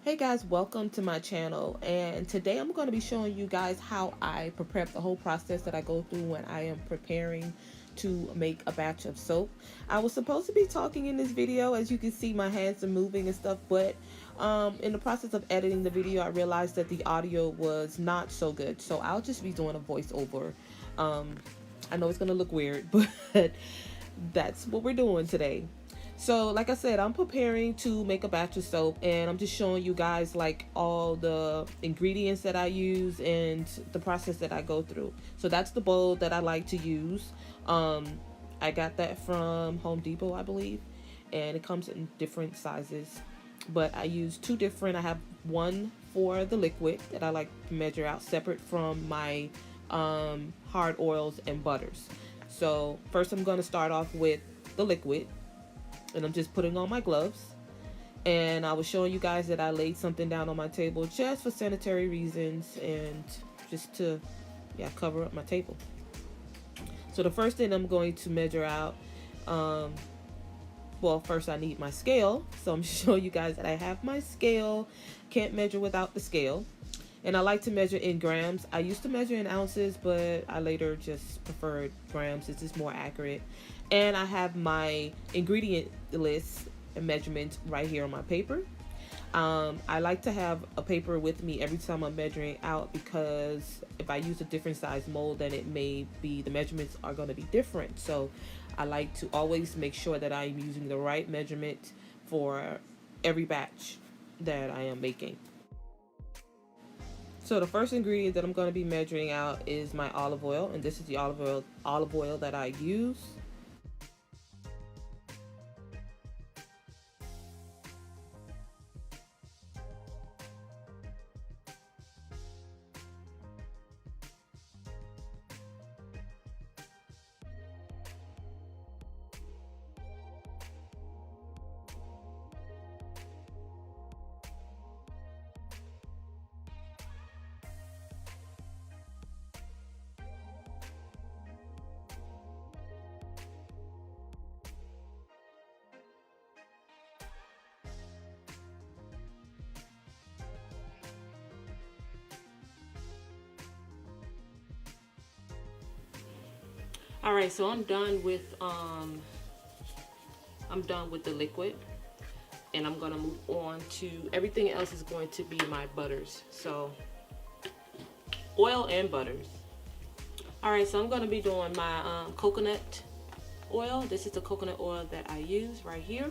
Hey guys, welcome to my channel, and today I'm going to be showing you guys how I prepare the whole process that I go through when I am preparing to make a batch of soap. I was supposed to be talking in this video. As you can see, my hands are moving and stuff, but in the process of editing the video I realized that the audio was not so good, so I'll just be doing a voiceover. I know it's gonna look weird, but that's what we're doing today. So like I said, I'm preparing to make a batch of soap, and I'm just showing you guys like all the ingredients that I use and the process that I go through. So that's the bowl that I like to use. I got that from Home Depot, I believe, and it comes in different sizes, but I use two different. I have one for the liquid that I like to measure out separate from my hard oils and butters. So first I'm going to start off with the liquid, and I'm just putting on my gloves. And I was showing you guys that I laid something down on my table just for sanitary reasons and just to cover up my table. So the first thing I'm going to measure out, well, first I need my scale. So I'm showing you guys that I have my scale. Can't measure without the scale. And I like to measure in grams. I used to measure in ounces, but I later just preferred grams. It's just more accurate. And I have my ingredient list and measurements right here on my paper. I like to have a paper with me every time I'm measuring out, because if I use a different size mold, then it may be the measurements are going to be different. So I like to always make sure that I'm using the right measurement for every batch that I am making. So the first ingredient that I'm going to be measuring out is my olive oil, and this is the olive oil that I use. All right, so I'm done with the liquid, and I'm gonna move on to everything else. Is going to be my butters, so oil and butters. All right, so I'm gonna be doing my coconut oil. This is the coconut oil that I use right here.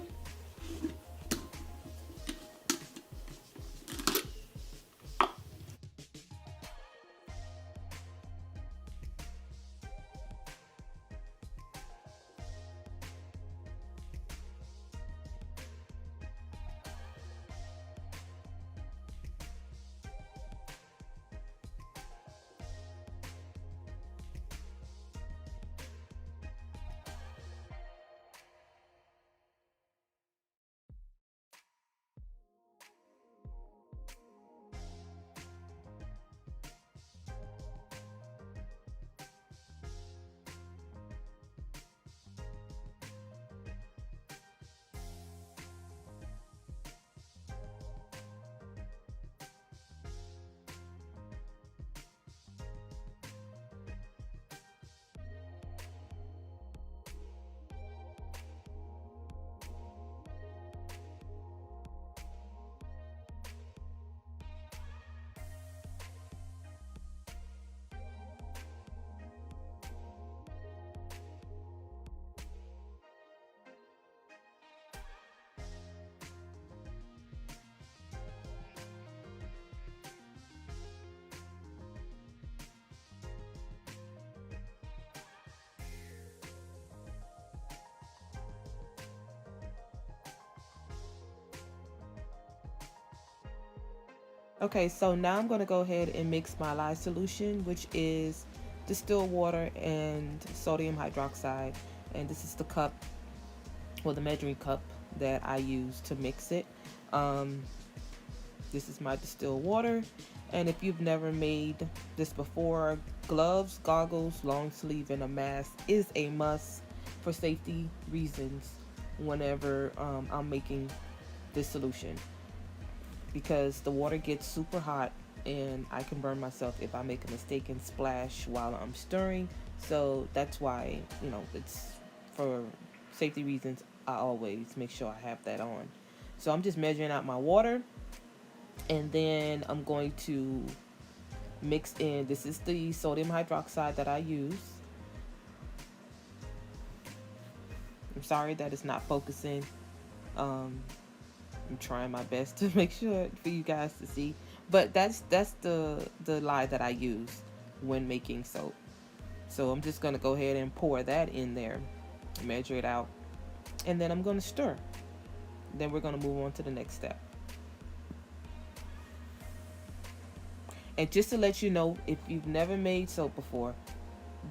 Okay, so now I'm going to go ahead and mix my lye solution, which is distilled water and sodium hydroxide. And this is the cup, or the measuring cup, that I use to mix it. This is my distilled water. And if you've never made this before, gloves, goggles, long sleeve, and a mask is a must for safety reasons whenever I'm making this solution. because the water gets super hot and I can burn myself if I make a mistake and splash while I'm stirring. So that's why, it's for safety reasons. I always make sure I have that on. So I'm just measuring out my water, and then I'm going to mix in, this is the sodium hydroxide that I use. I'm sorry that it's not focusing. I'm trying my best to make sure for you guys to see, but that's the lye that I use when making soap. So I'm just going to go ahead and pour that in there, measure it out, and then I'm going to stir. Then we're going to move on to the next step. And just to let you know, if you've never made soap before,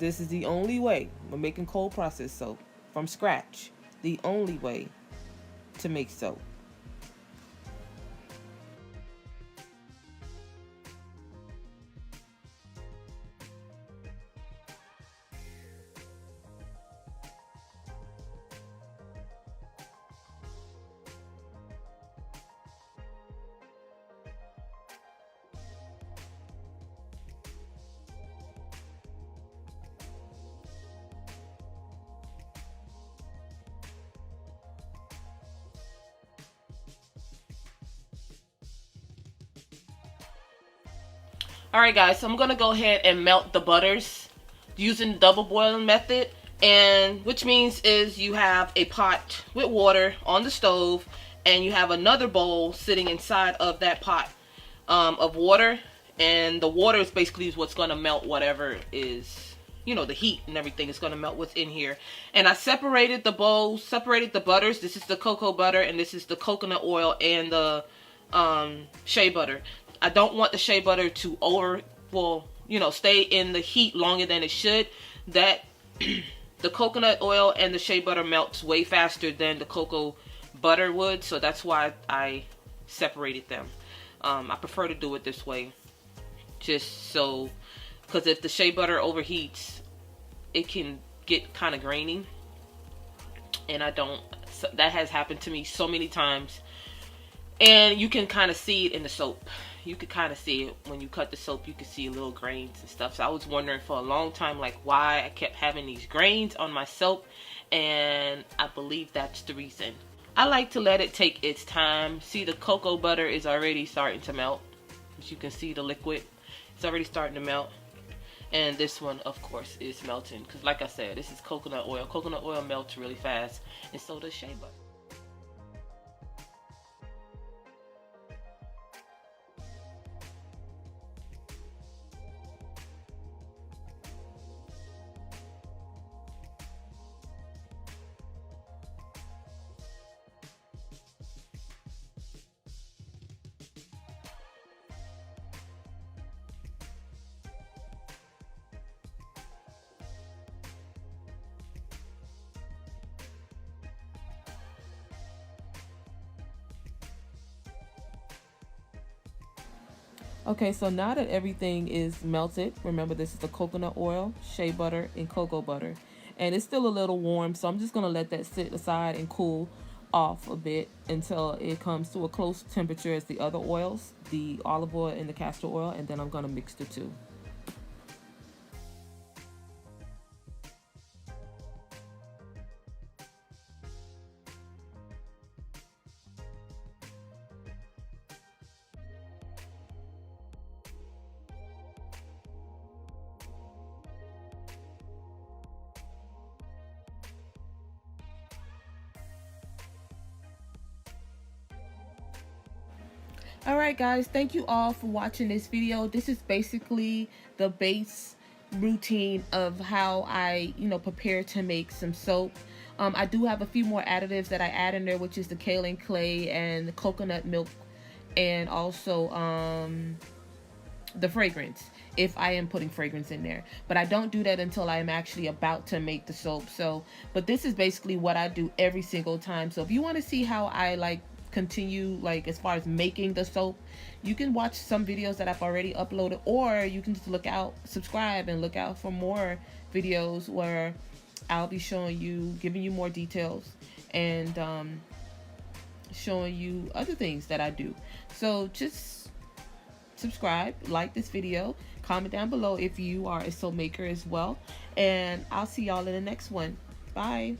this is the only way. We're making cold process soap from scratch. The only way to make soap. Alright guys, so I'm going to go ahead and melt the butters using the double boiling method, and which means is you have a pot with water on the stove and you have another bowl sitting inside of that pot of water, and the water is basically what's going to melt whatever is, the heat and everything is going to melt within here. And I separated the bowls, separated the butters. This is the cocoa butter and this is the coconut oil and the shea butter. I don't want the shea butter to stay in the heat longer than it should. That the coconut oil and the shea butter melts way faster than the cocoa butter would, so that's why I separated them. I prefer to do it this way, just so, because if the shea butter overheats, it can get kind of grainy, and that has happened to me so many times, and you can kind of see it in the soap. You could kind of see it when you cut the soap. You could see little grains and stuff. So I was wondering for a long time, like, why I kept having these grains on my soap, and I believe that's the reason. I like to let it take its time. See, the cocoa butter is already starting to melt. As you can see, the liquid, it's already starting to melt. And this one, of course, is melting. Because like I said, this is coconut oil. Coconut oil melts really fast, and so does shea butter. Okay, so now that everything is melted, remember this is the coconut oil, shea butter, and cocoa butter. And it's still a little warm, so I'm just going to let that sit aside and cool off a bit until it comes to a close temperature as the other oils, the olive oil and the castor oil, and then I'm going to mix the two. Alright guys, thank you all for watching this video. This is basically the base routine of how I, prepare to make some soap. I do have a few more additives that I add in there, which is the kaolin clay and the coconut milk, and also the fragrance, if I am putting fragrance in there. But I don't do that until I am actually about to make the soap. But this is basically what I do every single time. So if you want to see how I continue as far as making the soap, you can watch some videos that I've already uploaded, or you can just subscribe and look out for more videos where I'll be showing you, giving you more details, and showing you other things that I do. So just subscribe, like this video, comment down below if you are a soap maker as well, and I'll see y'all in the next one. Bye.